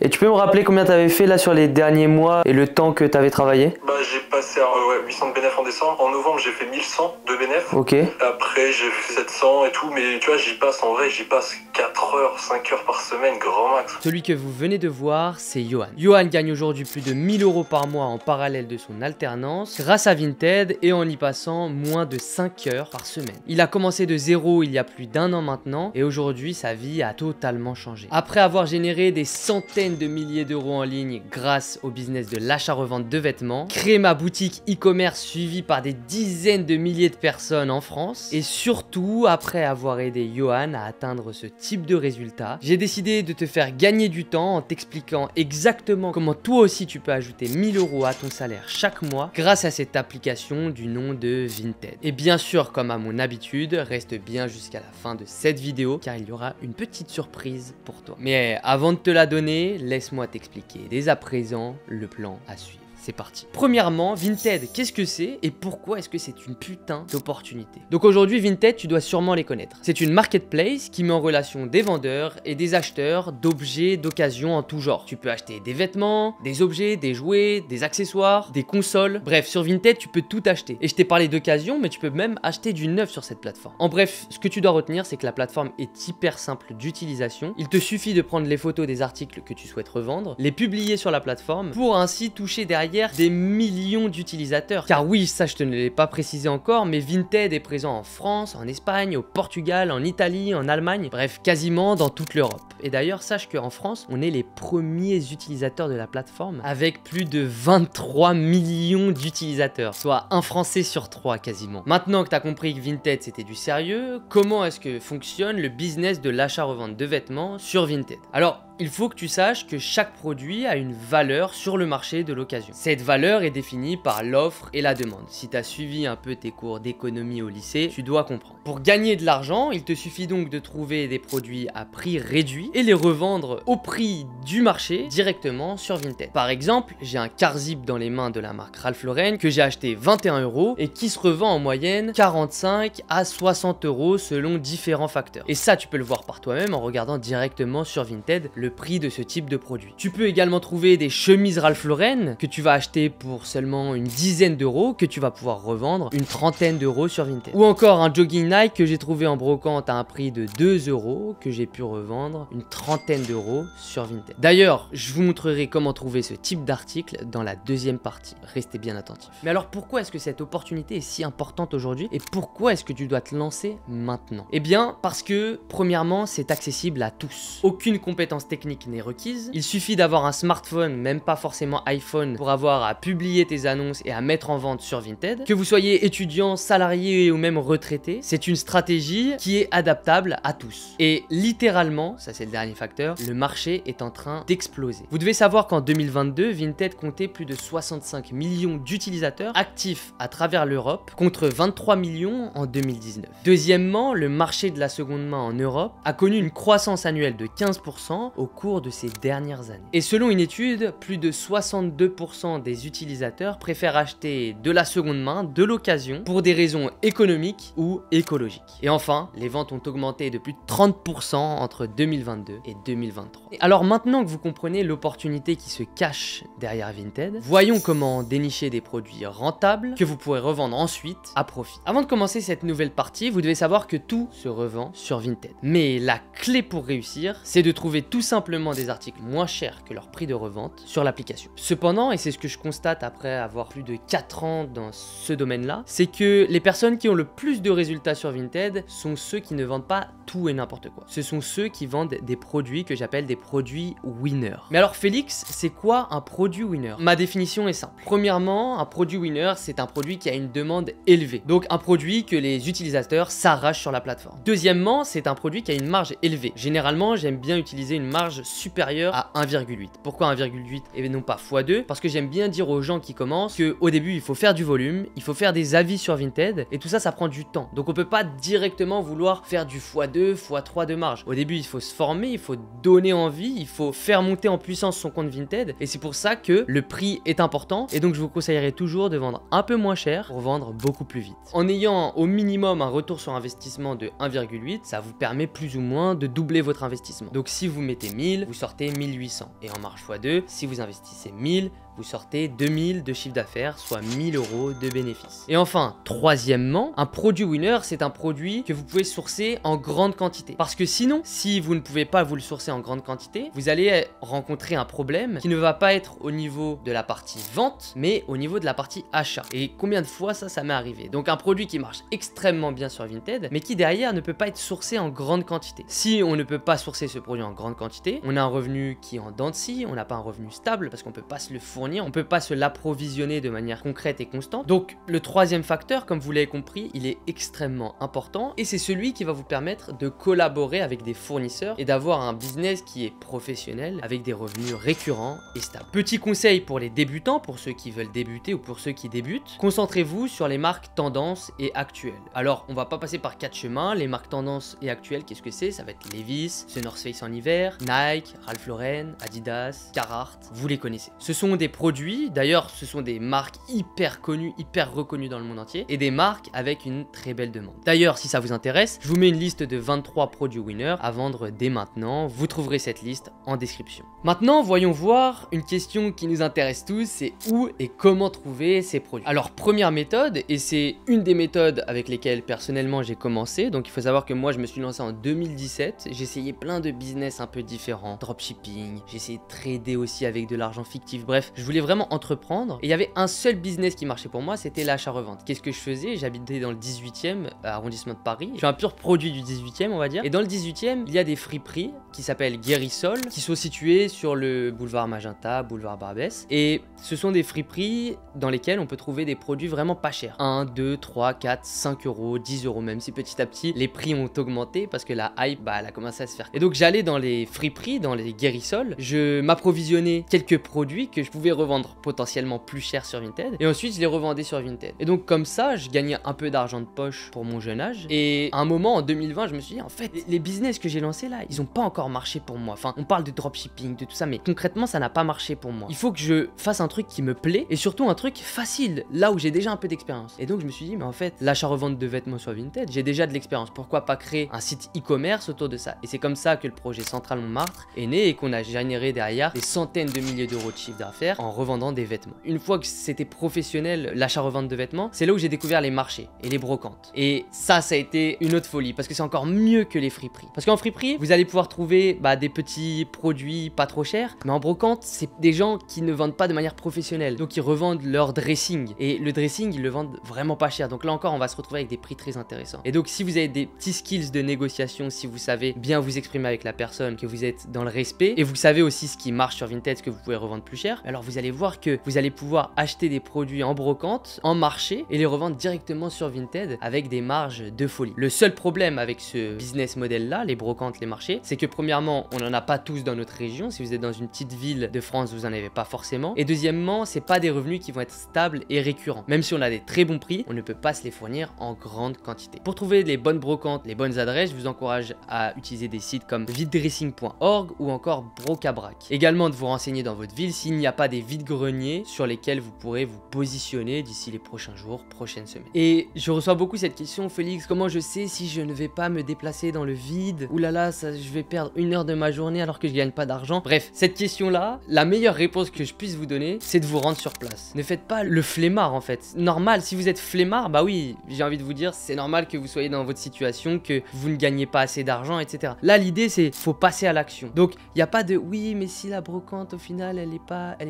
Et tu peux me rappeler combien tu avais fait là sur les derniers mois et le temps que tu avais travaillé? Bah j'ai passé à 800 de bénéf en décembre. En novembre j'ai fait 1100 de bénéf. Ok. Après j'ai fait 700 et tout, mais tu vois j'y passe en vrai, j'y passe 4 heures, 5 heures par semaine, grand max. Celui que vous venez de voir, c'est Johan. Johan gagne aujourd'hui plus de 1000 € par mois en parallèle de son alternance grâce à Vinted et en y passant moins de 5 heures par semaine. Il a commencé de zéro il y a plus d'1 an maintenant et aujourd'hui sa vie a totalement changé. Après avoir généré des centaines de milliers d'euros en ligne grâce au business de l'achat-revente de vêtements, créé ma boutique e-commerce suivie par des dizaines de milliers de personnes en France et surtout après avoir aidé Johan à atteindre ce type de résultat, j'ai décidé de te faire gagner du temps en t'expliquant exactement comment toi aussi tu peux ajouter 1000 € à ton salaire chaque mois grâce à cette application du nom de Vinted. Et bien sûr, comme à mon habitude, reste bien jusqu'à la fin de cette vidéo car il y aura une petite surprise pour toi. Mais avant de te la donner, laisse-moi t'expliquer dès à présent le plan à suivre. C'est parti. Premièrement, Vinted, qu'est-ce que c'est et pourquoi est-ce que c'est une putain d'opportunité? Donc aujourd'hui, Vinted, tu dois sûrement les connaître. C'est une marketplace qui met en relation des vendeurs et des acheteurs d'objets d'occasion en tout genre. Tu peux acheter des vêtements, des objets, des jouets, des accessoires, des consoles. Bref, sur Vinted, tu peux tout acheter. Et je t'ai parlé d'occasion, mais tu peux même acheter du neuf sur cette plateforme. En bref, ce que tu dois retenir, c'est que la plateforme est hyper simple d'utilisation. Il te suffit de prendre les photos des articles que tu souhaites revendre, les publier sur la plateforme pour ainsi toucher derrière des millions d'utilisateurs. Car oui, ça je te ne l'ai pas précisé encore, mais Vinted est présent en France, en Espagne, au Portugal, en Italie, en Allemagne, bref, quasiment dans toute l'Europe. Et d'ailleurs, sache qu'en France, on est les premiers utilisateurs de la plateforme avec plus de 23 millions d'utilisateurs, soit un Français sur 3 quasiment. Maintenant que tu as compris que Vinted c'était du sérieux, comment est-ce que fonctionne le business de l'achat-revente de vêtements sur Vinted? Alors, il faut que tu saches que chaque produit a une valeur sur le marché de l'occasion. Cette valeur est définie par l'offre et la demande. Si tu as suivi un peu tes cours d'économie au lycée, tu dois comprendre. Pour gagner de l'argent, il te suffit donc de trouver des produits à prix réduit et les revendre au prix du marché directement sur Vinted. Par exemple, j'ai un Carzip dans les mains de la marque Ralph Lauren que j'ai acheté 21 € et qui se revend en moyenne 45 à 60 € selon différents facteurs. Et ça, tu peux le voir par toi-même en regardant directement sur Vinted le prix de ce type de produit. Tu peux également trouver des chemises Ralph Lauren que tu vas acheter pour seulement une dizaine d'euros que tu vas pouvoir revendre une trentaine d'euros sur Vinted. Ou encore un jogging Nike que j'ai trouvé en brocante à un prix de 2 € que j'ai pu revendre une trentaine d'euros sur Vinted. D'ailleurs, je vous montrerai comment trouver ce type d'article dans la deuxième partie. Restez bien attentifs. Mais alors pourquoi est-ce que cette opportunité est si importante aujourd'hui et pourquoi est-ce que tu dois te lancer maintenant? Eh bien, parce que premièrement, c'est accessible à tous. Aucune compétence technique n'est requise. Il suffit d'avoir un smartphone, même pas forcément iPhone, pour avoir à publier tes annonces et à mettre en vente sur Vinted. Que vous soyez étudiant, salarié ou même retraité, c'est une stratégie qui est adaptable à tous. Et littéralement, ça c'est le dernier facteur, le marché est en train d'exploser. Vous devez savoir qu'en 2022, Vinted comptait plus de 65 millions d'utilisateurs actifs à travers l'Europe contre 23 millions en 2019. Deuxièmement, le marché de la seconde main en Europe a connu une croissance annuelle de 15% au cours de ces dernières années. Et selon une étude, plus de 62% des utilisateurs préfèrent acheter de la seconde main, de l'occasion, pour des raisons économiques ou écologiques. Et enfin, les ventes ont augmenté de plus de 30% entre 2022 et 2023. Et alors maintenant que vous comprenez l'opportunité qui se cache derrière Vinted, voyons comment dénicher des produits rentables que vous pourrez revendre ensuite à profit. Avant de commencer cette nouvelle partie, vous devez savoir que tout se revend sur Vinted. Mais la clé pour réussir, c'est de trouver tout simplement des articles moins chers que leur prix de revente sur l'application. Cependant, et c'est ce que je constate après avoir plus de 4 ans dans ce domaine-là, c'est que les personnes qui ont le plus de résultats sur Vinted sont ceux qui ne vendent pas tout et n'importe quoi. Ce sont ceux qui vendent des produits que j'appelle des produits winners. Mais alors Félix, c'est quoi un produit winner? Ma définition est simple. Premièrement, un produit winner, c'est un produit qui a une demande élevée. Donc un produit que les utilisateurs s'arrachent sur la plateforme. Deuxièmement, c'est un produit qui a une marge élevée. Généralement, j'aime bien utiliser une marge supérieure à 1,8. Pourquoi 1,8 et non pas x2? Parce que j'aime bien dire aux gens qui commencent qu'au début, il faut faire du volume, il faut faire des avis sur Vinted et tout ça, ça prend du temps. Donc on peut pas directement vouloir faire du x2, x3 de marge. Au début, il faut se former, il faut donner envie, il faut faire monter en puissance son compte Vinted et c'est pour ça que le prix est important et donc je vous conseillerais toujours de vendre un peu moins cher pour vendre beaucoup plus vite. En ayant au minimum un retour sur investissement de 1,8, ça vous permet plus ou moins de doubler votre investissement. Donc si vous mettez investissez 1000, vous sortez 1800. Et en marge x2, si vous investissez 1000, vous sortez 2000 de chiffre d'affaires, soit 1000 € de bénéfices. Et enfin, troisièmement, un produit winner, c'est un produit que vous pouvez sourcer en grande quantité. Parce que sinon, si vous ne pouvez pas vous le sourcer en grande quantité, vous allez rencontrer un problème qui ne va pas être au niveau de la partie vente, mais au niveau de la partie achat. Et combien de fois ça m'est arrivé? Donc un produit qui marche extrêmement bien sur Vinted, mais qui derrière ne peut pas être sourcé en grande quantité. Si on ne peut pas sourcer ce produit en grande quantité, on a un revenu qui est en dents de scie, on n'a pas un revenu stable parce qu'on ne peut pas se le fournir, on ne peut pas se l'approvisionner de manière concrète et constante. Donc le troisième facteur, comme vous l'avez compris, il est extrêmement important et c'est celui qui va vous permettre de collaborer avec des fournisseurs et d'avoir un business qui est professionnel avec des revenus récurrents et stables. Petit conseil pour les débutants, pour ceux qui veulent débuter ou pour ceux qui débutent, concentrez-vous sur les marques tendances et actuelles. Alors on va pas passer par 4 chemins. Les marques tendances et actuelles, qu'est-ce que c'est? Ça va être Levi's, The North Face en hiver, Nike, Ralph Lauren, Adidas, Carhartt, vous les connaissez. Ce sont des produits, d'ailleurs ce sont des marques hyper connues, hyper reconnues dans le monde entier et des marques avec une très belle demande. D'ailleurs si ça vous intéresse, je vous mets une liste de 23 produits winners à vendre dès maintenant, vous trouverez cette liste en description. Maintenant voyons voir une question qui nous intéresse tous, c'est où et comment trouver ces produits. Alors première méthode, et c'est une des méthodes avec lesquelles personnellement j'ai commencé, donc il faut savoir que moi je me suis lancé en 2017, j'ai essayé plein de business un peu différents, dropshipping, j'ai essayé de trader aussi avec de l'argent fictif, bref, je voulais vraiment entreprendre et il y avait un seul business qui marchait pour moi, c'était l'achat-revente. Qu'est-ce que je faisais? J'habitais dans le 18e arrondissement de Paris, je suis un pur produit du 18e on va dire, et dans le 18e il y a des friperies qui s'appellent Guérissol, qui sont situées sur le boulevard Magenta, boulevard Barbès, et ce sont des friperies dans lesquelles on peut trouver des produits vraiment pas chers, 1, 2, 3, 4, 5 €, 10 €, même si petit à petit les prix ont augmenté parce que la hype elle a commencé à se faire. Et donc j'allais dans les friperies, dans les Guérissol, je m'approvisionnais quelques produits que je pouvais revendre potentiellement plus cher sur Vinted et ensuite je les revendais sur Vinted. Et donc comme ça je gagnais un peu d'argent de poche pour mon jeune âge et à un moment en 2020 je me suis dit en fait les business que j'ai lancés là ils ont pas encore marché pour moi. Enfin on parle de dropshipping, de tout ça, mais concrètement ça n'a pas marché pour moi. Il faut que je fasse un truc qui me plaît et surtout un truc facile là où j'ai déjà un peu d'expérience. Et donc je me suis dit mais en fait l'achat-revente de vêtements sur Vinted j'ai déjà de l'expérience, pourquoi pas créer un site e-commerce autour de ça. Et c'est comme ça que le projet Central Montmartre est né et qu'on a généré derrière des centaines de milliers d'euros de chiffre d'affaires en revendant des vêtements. Une fois que c'était professionnel l'achat-revente de vêtements, c'est là où j'ai découvert les marchés et les brocantes. Et ça a été une autre folie parce que c'est encore mieux que les friperies. Parce qu'en friperie, vous allez pouvoir trouver des petits produits pas trop chers, mais en brocante, c'est des gens qui ne vendent pas de manière professionnelle. Donc ils revendent leur dressing et le dressing, ils le vendent vraiment pas cher. Donc là encore, on va se retrouver avec des prix très intéressants. Et donc si vous avez des petits skills de négociation, si vous savez bien vous exprimer avec la personne, que vous êtes dans le respect et vous savez aussi ce qui marche sur Vinted, ce que vous pouvez revendre plus cher, alors vous allez voir que vous allez pouvoir acheter des produits en brocante, en marché et les revendre directement sur Vinted avec des marges de folie. Le seul problème avec ce business model là, les brocantes, les marchés, c'est que premièrement, on n'en a pas tous dans notre région. Si vous êtes dans une petite ville de France, vous en avez pas forcément. Et deuxièmement, c'est pas des revenus qui vont être stables et récurrents. Même si on a des très bons prix, on ne peut pas se les fournir en grande quantité. Pour trouver les bonnes brocantes, les bonnes adresses, je vous encourage à utiliser des sites comme viddressing.org ou encore Brocabrac. Également de vous renseigner dans votre ville s'il n'y a pas des vide-greniers sur lesquels vous pourrez vous positionner d'ici les prochains jours, prochaines semaines. Et je reçois beaucoup cette question, Félix, comment je sais si je ne vais pas me déplacer dans le vide? Ouh là là, ça, je vais perdre 1 heure de ma journée alors que je gagne pas d'argent. Bref, cette question-là, la meilleure réponse que je puisse vous donner, c'est de vous rendre sur place. Ne faites pas le flemmard en fait. Normal, si vous êtes flemmard, bah oui, j'ai envie de vous dire, c'est normal que vous soyez dans votre situation, que vous ne gagnez pas assez d'argent, etc. Là, l'idée, c'est faut passer à l'action. Donc, il n'y a pas de oui, mais si la brocante au final, elle est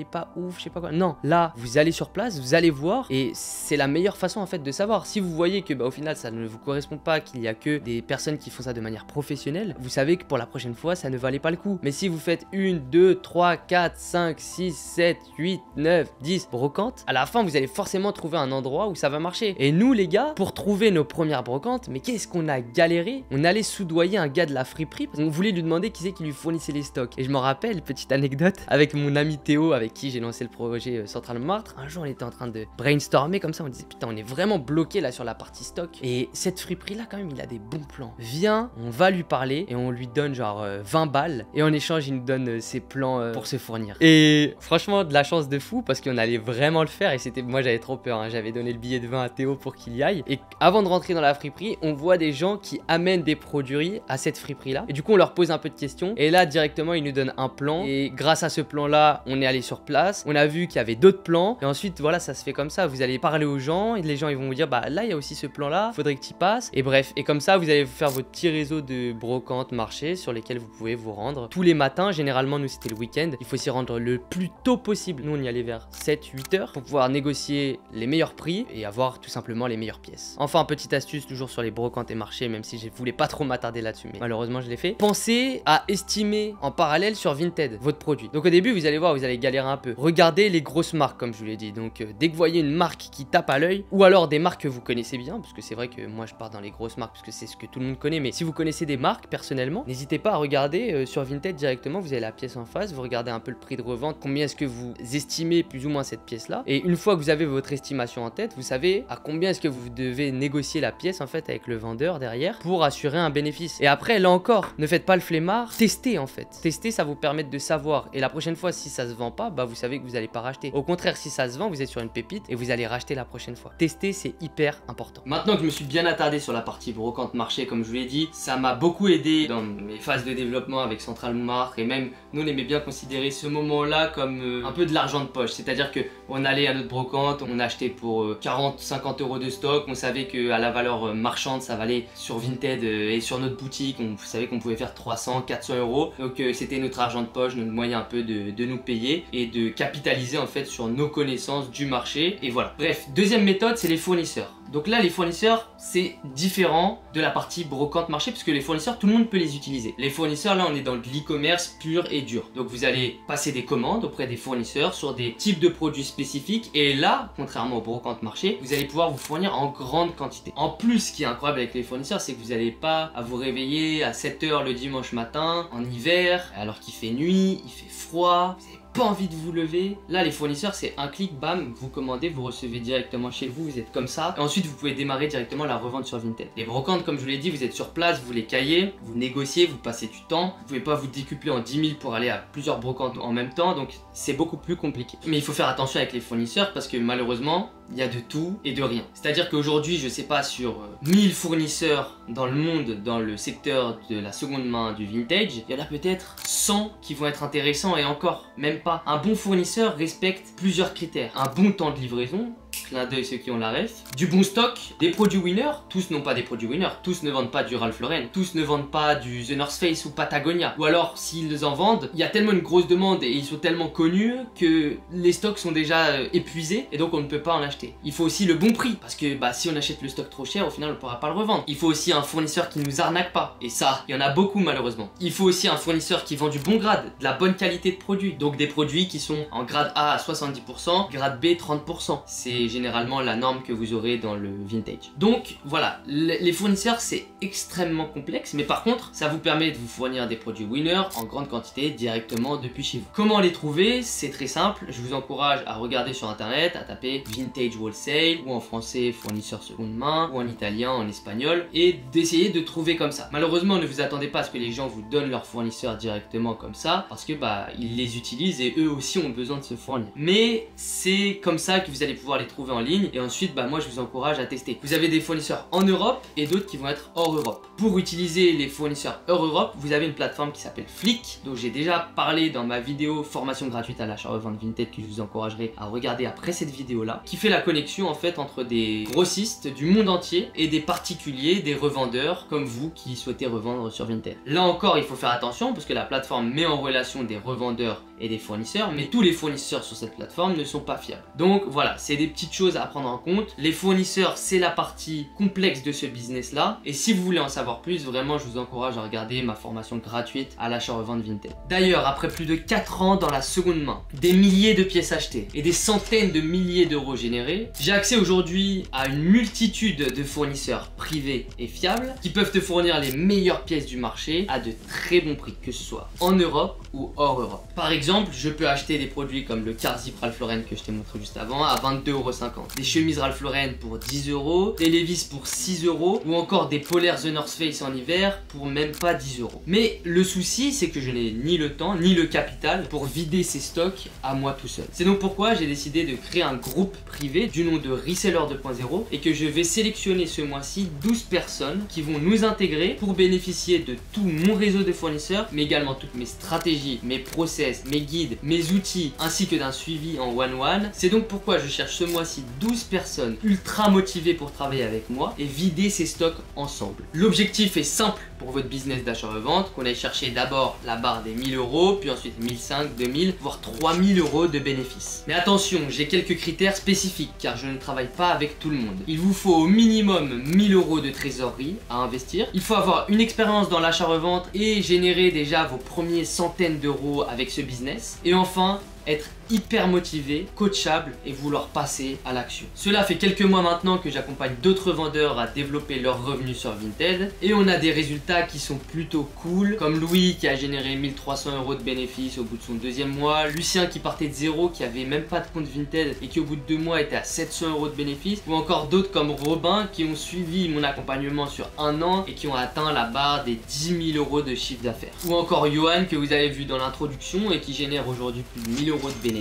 pas ouf, je sais pas quoi. Non, là, vous allez sur place, vous allez voir et c'est la meilleure façon en fait de savoir. Si vous voyez que au final, ça ne vous correspond pas, qu'il y a que des personnes qui font ça de manière professionnelle, vous savez que pour la prochaine fois, ça ne valait pas le coup. Mais si vous faites 1, 2, 3, 4, 5, 6, 7, 8, 9, 10 brocantes, à la fin, vous allez forcément trouver un endroit où ça va marcher. Et nous, les gars, pour trouver nos premières brocantes, mais qu'est-ce qu'on a galéré? On allait soudoyer un gars de la friperie parce qu'on voulait lui demander qui c'est qui lui fournissait les stocks. Et je me rappelle, petite anecdote, avec mon ami Théo, avec qui qui j'ai lancé le projet Central Montmartre, un jour on était en train de brainstormer comme ça, on disait putain on est vraiment bloqué là sur la partie stock et cette friperie là quand même il a des bons plans. Viens, on va lui parler et on lui donne genre 20 balles et en échange il nous donne ses plans pour se fournir. Et franchement de la chance de fou parce qu'on allait vraiment le faire et c'était, moi j'avais trop peur, hein. J'avais donné le billet de 20 à Théo pour qu'il y aille et avant de rentrer dans la friperie on voit des gens qui amènent des produits à cette friperie là et du coup on leur pose un peu de questions et là directement ils nous donnent un plan et grâce à ce plan là on est allé sur place, on a vu qu'il y avait d'autres plans et ensuite voilà ça se fait comme ça, vous allez parler aux gens et les gens ils vont vous dire bah là il y a aussi ce plan là, faudrait que tu y passes et bref et comme ça vous allez faire votre petit réseau de brocantes marchés sur lesquels vous pouvez vous rendre tous les matins, généralement nous c'était le week-end, il faut s'y rendre le plus tôt possible, nous on y allait vers 7-8 heures pour pouvoir négocier les meilleurs prix et avoir tout simplement les meilleures pièces. Enfin petite astuce toujours sur les brocantes et marchés même si je voulais pas trop m'attarder là-dessus mais malheureusement je l'ai fait, pensez à estimer en parallèle sur Vinted votre produit. Donc au début vous allez voir vous allez galérer un peu, regardez les grosses marques comme je vous l'ai dit, donc dès que vous voyez une marque qui tape à l'œil ou alors des marques que vous connaissez bien parce que c'est vrai que moi je pars dans les grosses marques parce que c'est ce que tout le monde connaît mais si vous connaissez des marques personnellement n'hésitez pas à regarder sur Vinted directement, vous avez la pièce en face, vous regardez un peu le prix de revente, combien est-ce que vous estimez plus ou moins cette pièce là et une fois que vous avez votre estimation en tête vous savez à combien est-ce que vous devez négocier la pièce en fait avec le vendeur derrière pour assurer un bénéfice. Et après là encore ne faites pas le flemmard, testez en fait, tester ça vous permet de savoir et la prochaine fois si ça se vend pas bah vous savez que vous allez pas racheter, au contraire si ça se vend vous êtes sur une pépite et vous allez racheter la prochaine fois. Tester c'est hyper important. Maintenant que je me suis bien attardé sur la partie brocante marché comme je vous l'ai dit, ça m'a beaucoup aidé dans mes phases de développement avec Central Montmartre et même nous on aimait bien considérer ce moment là comme un peu de l'argent de poche, c'est à dire que on allait à notre brocante, on achetait pour 40-50 euros de stock, on savait que à la valeur marchande ça valait sur Vinted et sur notre boutique on savait qu'on pouvait faire 300-400 euros, donc c'était notre argent de poche, notre moyen un peu de nous payer et de capitaliser en fait sur nos connaissances du marché et voilà. Bref, deuxième méthode c'est les fournisseurs. Donc là les fournisseurs c'est différent de la partie brocante marché parce que les fournisseurs tout le monde peut les utiliser. Les fournisseurs là on est dans de l'e-commerce pur et dur. Donc vous allez passer des commandes auprès des fournisseurs sur des types de produits spécifiques et là contrairement aux brocantes marché vous allez pouvoir vous fournir en grande quantité. En plus ce qui est incroyable avec les fournisseurs c'est que vous n'allez pas à vous réveiller à 7 h le dimanche matin en hiver alors qu'il fait nuit, il fait froid, vous avez pas envie de vous lever. Là les fournisseurs c'est un clic, bam, vous commandez, vous recevez directement chez vous, vous êtes comme ça et ensuite vous pouvez démarrer directement la revente sur Vinted. Les brocantes comme je vous l'ai dit vous êtes sur place, vous les caillez, vous négociez, vous passez du temps, vous pouvez pas vous décupler en 10 000 pour aller à plusieurs brocantes en même temps donc c'est beaucoup plus compliqué. Mais il faut faire attention avec les fournisseurs parce que malheureusement il y a de tout et de rien. C'est à dire qu'aujourd'hui je sais pas sur 1000 fournisseurs dans le monde dans le secteur de la seconde main du vintage, il y en a peut-être 100 qui vont être intéressants et encore même pas. Un bon fournisseur respecte plusieurs critères, un bon temps de livraison, clin d'œil ceux qui ont la ref, du bon stock, des produits winner, tous n'ont pas des produits winner, tous ne vendent pas du Ralph Lauren, tous ne vendent pas du The North Face ou Patagonia, ou alors s'ils en vendent, il y a tellement une grosse demande et ils sont tellement connus que les stocks sont déjà épuisés et donc on ne peut pas en acheter. Il faut aussi le bon prix parce que bah, si on achète le stock trop cher au final on ne pourra pas le revendre. Il faut aussi un fournisseur qui nous arnaque pas et ça il y en a beaucoup malheureusement. Il faut aussi un fournisseur qui vend du bon grade, de la bonne qualité de produit, donc des produits qui sont en grade A à 70%, grade B 30%. C'est généralement la norme que vous aurez dans le vintage. Donc voilà, les fournisseurs c'est extrêmement complexe mais par contre ça vous permet de vous fournir des produits winner en grande quantité directement depuis chez vous. Comment les trouver? C'est très simple, je vous encourage à regarder sur internet, à taper vintage wholesale ou en français fournisseur seconde main ou en italien, en espagnol et d'essayer de trouver comme ça. Malheureusement ne vous attendez pas à ce que les gens vous donnent leurs fournisseurs directement comme ça parce que bah ils les utilisent et eux aussi ont besoin de se fournir. Mais c'est comme ça que vous allez pouvoir les trouver en ligne et ensuite bah moi je vous encourage à tester. Vous avez des fournisseurs en Europe et d'autres qui vont être hors Europe. Pour utiliser les fournisseurs hors Europe, vous avez une plateforme qui s'appelle Flick dont j'ai déjà parlé dans ma vidéo formation gratuite à l'achat-revente Vinted que je vous encouragerai à regarder après cette vidéo là, qui fait la connexion en fait entre des grossistes du monde entier et des particuliers, des revendeurs comme vous qui souhaitez revendre sur Vinted. Là encore il faut faire attention parce que la plateforme met en relation des revendeurs et des fournisseurs mais tous les fournisseurs sur cette plateforme ne sont pas fiables. Donc voilà, c'est des petites petites choses à prendre en compte. Les fournisseurs, c'est la partie complexe de ce business là, et si vous voulez en savoir plus, vraiment je vous encourage à regarder ma formation gratuite à l'achat-revente Vinted. D'ailleurs, après plus de 4 ans dans la seconde main, des milliers de pièces achetées et des centaines de milliers d'euros générés, j'ai accès aujourd'hui à une multitude de fournisseurs privés et fiables qui peuvent te fournir les meilleures pièces du marché à de très bons prix, que ce soit en Europe ou hors Europe. Par exemple, je peux acheter des produits comme le Carzip Ralph Lauren que je t'ai montré juste avant à 22,50 €, des chemises Ralph Lauren pour 10 €, des Levi's pour 6 € ou encore des polaires The North Face en hiver pour même pas 10 €. Mais le souci, c'est que je n'ai ni le temps ni le capital pour vider ces stocks à moi tout seul. C'est donc pourquoi j'ai décidé de créer un groupe privé du nom de Reseller 2.0 et que je vais sélectionner ce mois-ci 12 personnes qui vont nous intégrer pour bénéficier de tout mon réseau de fournisseurs, mais également toutes mes stratégies, mes process, mes guides, mes outils, ainsi que d'un suivi en one-one. C'est donc pourquoi je cherche ce mois-ci 12 personnes ultra motivées pour travailler avec moi et vider ces stocks ensemble. L'objectif est simple pour votre business d'achat-revente, qu'on aille chercher d'abord la barre des 1000 €, puis ensuite 1500, 2000, voire 3000 € de bénéfices. Mais attention, j'ai quelques critères spécifiques car je ne travaille pas avec tout le monde. Il vous faut au minimum 1000 € de trésorerie à investir. Il faut avoir une expérience dans l'achat-revente et générer déjà vos premiers centaines d'euros avec ce business. Et enfin, être hyper motivé, coachable et vouloir passer à l'action. Cela fait quelques mois maintenant que j'accompagne d'autres vendeurs à développer leurs revenus sur Vinted et on a des résultats qui sont plutôt cool, comme Louis qui a généré 1300 € de bénéfices au bout de son deuxième mois, Lucien qui partait de zéro, qui avait même pas de compte Vinted et qui au bout de 2 mois était à 700 € de bénéfices, ou encore d'autres comme Robin qui ont suivi mon accompagnement sur 1 an et qui ont atteint la barre des 10 000 € de chiffre d'affaires, ou encore Johan que vous avez vu dans l'introduction et qui génère aujourd'hui plus de 1000 € de bénéfices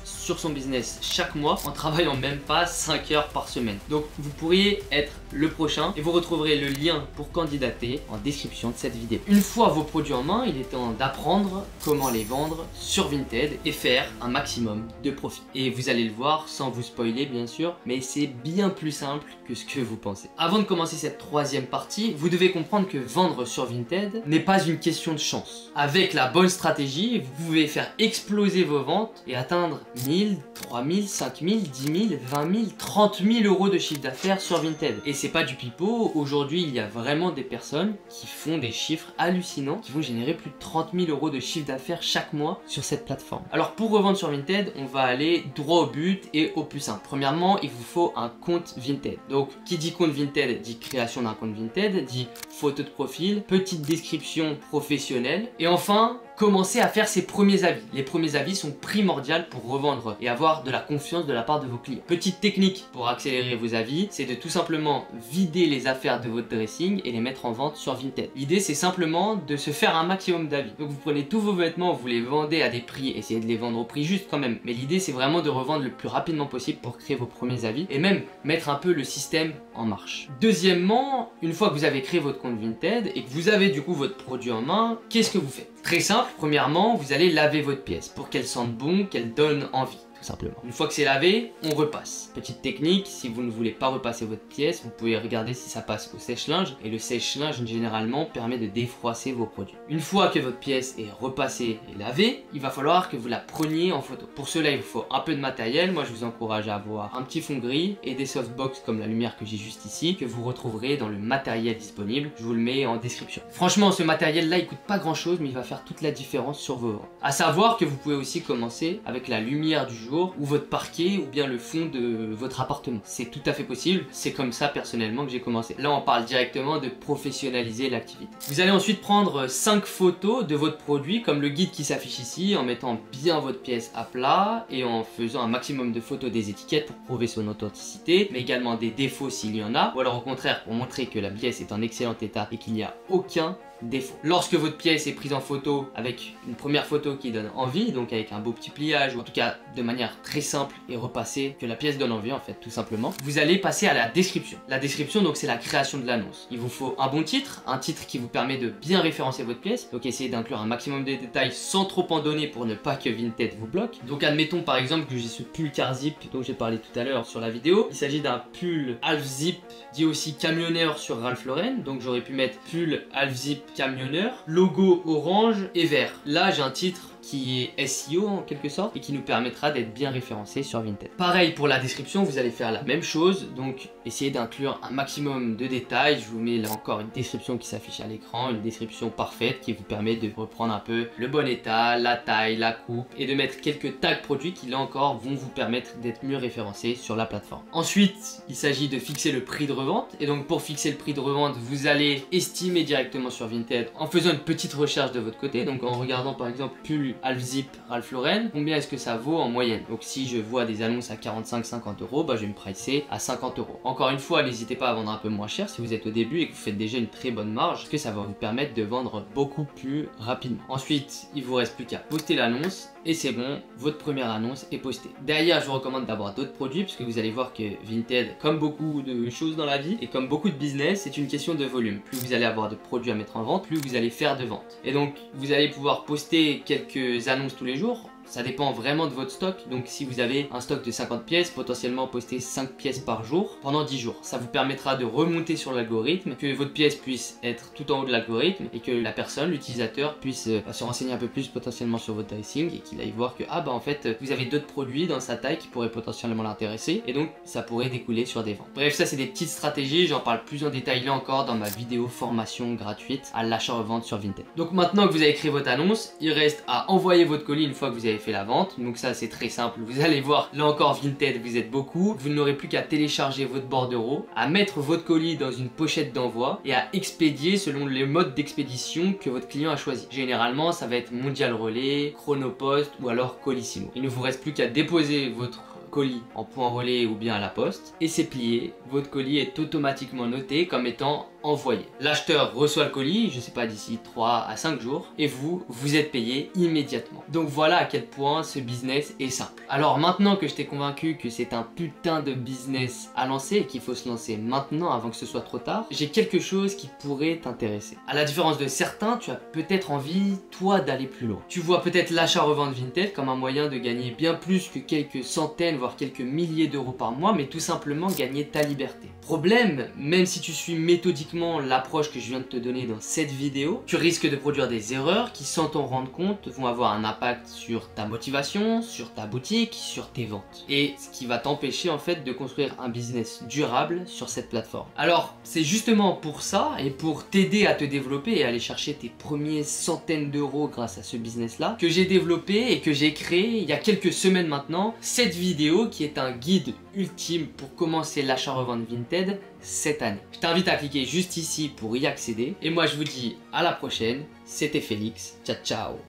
sur son business chaque mois en travaillant même pas 5 heures par semaine. Donc vous pourriez être le prochain et vous retrouverez le lien pour candidater en description de cette vidéo. Une fois vos produits en main, il est temps d'apprendre comment les vendre sur Vinted et faire un maximum de profit. Et vous allez le voir sans vous spoiler bien sûr, mais c'est bien plus simple que ce que vous pensez. Avant de commencer cette troisième partie, vous devez comprendre que vendre sur Vinted n'est pas une question de chance. Avec la bonne stratégie, vous pouvez faire exploser vos ventes et atteindre 1000, 3000, 5000, 10 000, 20 000, 30 000 € de chiffre d'affaires sur Vinted. Et c'est pas du pipeau, aujourd'hui il y a vraiment des personnes qui font des chiffres hallucinants, qui vont générer plus de 30 000 € de chiffre d'affaires chaque mois sur cette plateforme. Alors pour revendre sur Vinted, on va aller droit au but et au plus simple. Premièrement, il vous faut un compte Vinted. Donc qui dit compte Vinted dit création d'un compte Vinted, dit photo de profil, petite description professionnelle et enfin commencer à faire ses premiers avis. Les premiers avis sont primordiaux pour revendre et avoir de la confiance de la part de vos clients. Petite technique pour accélérer vos avis, c'est de tout simplement vider les affaires de votre dressing et les mettre en vente sur Vinted. L'idée c'est simplement de se faire un maximum d'avis. Donc vous prenez tous vos vêtements, vous les vendez à des prix, essayez de les vendre au prix juste quand même. Mais l'idée c'est vraiment de revendre le plus rapidement possible pour créer vos premiers avis et même mettre un peu le système en marche. Deuxièmement, une fois que vous avez créé votre compte Vinted et que vous avez du coup votre produit en main, qu'est-ce que vous faites? Très simple, premièrement, vous allez laver votre pièce pour qu'elle sente bon, qu'elle donne envie. Tout simplement. Une fois que c'est lavé, on repasse. Petite technique, si vous ne voulez pas repasser votre pièce, vous pouvez regarder si ça passe au sèche-linge et le sèche-linge généralement permet de défroisser vos produits. Une fois que votre pièce est repassée et lavée, il va falloir que vous la preniez en photo. Pour cela, il vous faut un peu de matériel. Moi, je vous encourage à avoir un petit fond gris et des softbox comme la lumière que j'ai juste ici, que vous retrouverez dans le matériel disponible. Je vous le mets en description. Franchement, ce matériel-là, il coûte pas grand-chose, mais il va faire toute la différence sur vos ventes. À savoir que vous pouvez aussi commencer avec la lumière du jour ou votre parquet ou bien le fond de votre appartement. C'est tout à fait possible, c'est comme ça personnellement que j'ai commencé. Là on parle directement de professionnaliser l'activité. Vous allez ensuite prendre 5 photos de votre produit comme le guide qui s'affiche ici en mettant bien votre pièce à plat et en faisant un maximum de photos des étiquettes pour prouver son authenticité, mais également des défauts s'il y en a, ou alors au contraire pour montrer que la pièce est en excellent état et qu'il n'y a aucun défaut. Lorsque votre pièce est prise en photo avec une première photo qui donne envie, donc avec un beau petit pliage ou en tout cas de manière très simple et repassée, que la pièce donne envie en fait tout simplement, vous allez passer à la description. La description donc c'est la création de l'annonce. Il vous faut un bon titre, un titre qui vous permet de bien référencer votre pièce, donc essayez d'inclure un maximum de détails sans trop en donner pour ne pas que Vinted vous bloque. Donc admettons par exemple que j'ai ce pull Carzip dont j'ai parlé tout à l'heure sur la vidéo. Il s'agit d'un pull half zip dit aussi camionneur sur Ralph Lauren, donc j'aurais pu mettre pull half zip camionneur, logo orange et vert. Là j'ai un titre qui est SEO en quelque sorte et qui nous permettra d'être bien référencé sur Vinted. Pareil pour la description, vous allez faire la même chose, donc essayez d'inclure un maximum de détails. Je vous mets là encore une description qui s'affiche à l'écran, une description parfaite qui vous permet de reprendre un peu le bon état, la taille, la coupe et de mettre quelques tags produits qui là encore vont vous permettre d'être mieux référencé sur la plateforme. Ensuite, il s'agit de fixer le prix de revente et donc pour fixer le prix de revente, vous allez estimer directement sur Vinted en faisant une petite recherche de votre côté, donc en regardant par exemple pull Halfzip Ralph Lauren, combien est-ce que ça vaut en moyenne. Donc si je vois des annonces à 45-50 euros, bah, je vais me pricer à 50 euros. Encore une fois, n'hésitez pas à vendre un peu moins cher si vous êtes au début et que vous faites déjà une très bonne marge, parce que ça va vous permettre de vendre beaucoup plus rapidement. Ensuite, il vous reste plus qu'à poster l'annonce et c'est bon, votre première annonce est postée. Derrière, je vous recommande d'avoir d'autres produits parce que vous allez voir que Vinted, comme beaucoup de choses dans la vie et comme beaucoup de business, c'est une question de volume. Plus vous allez avoir de produits à mettre en vente, plus vous allez faire de ventes. Et donc, vous allez pouvoir poster quelques annonces tous les jours. Ça dépend vraiment de votre stock. Donc si vous avez un stock de 50 pièces, potentiellement poster 5 pièces par jour pendant 10 jours. Ça vous permettra de remonter sur l'algorithme, que votre pièce puisse être tout en haut de l'algorithme et que la personne, l'utilisateur, puisse se renseigner un peu plus potentiellement sur votre pricing et qu'il aille voir que en fait vous avez d'autres produits dans sa taille qui pourraient potentiellement l'intéresser et donc ça pourrait découler sur des ventes. Bref, ça c'est des petites stratégies, j'en parle plus en détail là encore dans ma vidéo formation gratuite à l'achat-revente sur Vinted. Donc maintenant que vous avez créé votre annonce, il reste à envoyer votre colis une fois que vous avez fait la vente. Donc ça c'est très simple, vous allez voir là encore Vinted, vous êtes beaucoup, vous n'aurez plus qu'à télécharger votre bordereau, à mettre votre colis dans une pochette d'envoi et à expédier selon les modes d'expédition que votre client a choisi. Généralement ça va être Mondial Relais, Chronopost ou alors Colissimo. Il ne vous reste plus qu'à déposer votre colis en point relais ou bien à la poste et c'est plié, votre colis est automatiquement noté comme étant envoyé. L'acheteur reçoit le colis, je sais pas, d'ici 3 à 5 jours et vous êtes payé immédiatement. Donc voilà à quel point ce business est simple. Alors maintenant que je t'ai convaincu que c'est un putain de business à lancer et qu'il faut se lancer maintenant avant que ce soit trop tard, j'ai quelque chose qui pourrait t'intéresser. À la différence de certains, tu as peut-être envie, toi, d'aller plus loin. Tu vois peut-être l'achat-revente Vinted comme un moyen de gagner bien plus que quelques centaines voire quelques milliers d'euros par mois, mais tout simplement gagner ta liberté. Problème, même si tu suis méthodiquement l'approche que je viens de te donner dans cette vidéo, tu risques de produire des erreurs qui, sans t'en rendre compte, vont avoir un impact sur ta motivation, sur ta boutique, sur tes ventes. Et ce qui va t'empêcher en fait de construire un business durable sur cette plateforme. Alors, c'est justement pour ça et pour t'aider à te développer et aller chercher tes premiers centaines d'euros grâce à ce business-là, que j'ai développé et que j'ai créé il y a quelques semaines maintenant cette vidéo qui est un guide ultime pour commencer l'achat-revente Vinted cette année. Je t'invite à cliquer juste ici pour y accéder et moi je vous dis à la prochaine, c'était Félix, ciao ciao.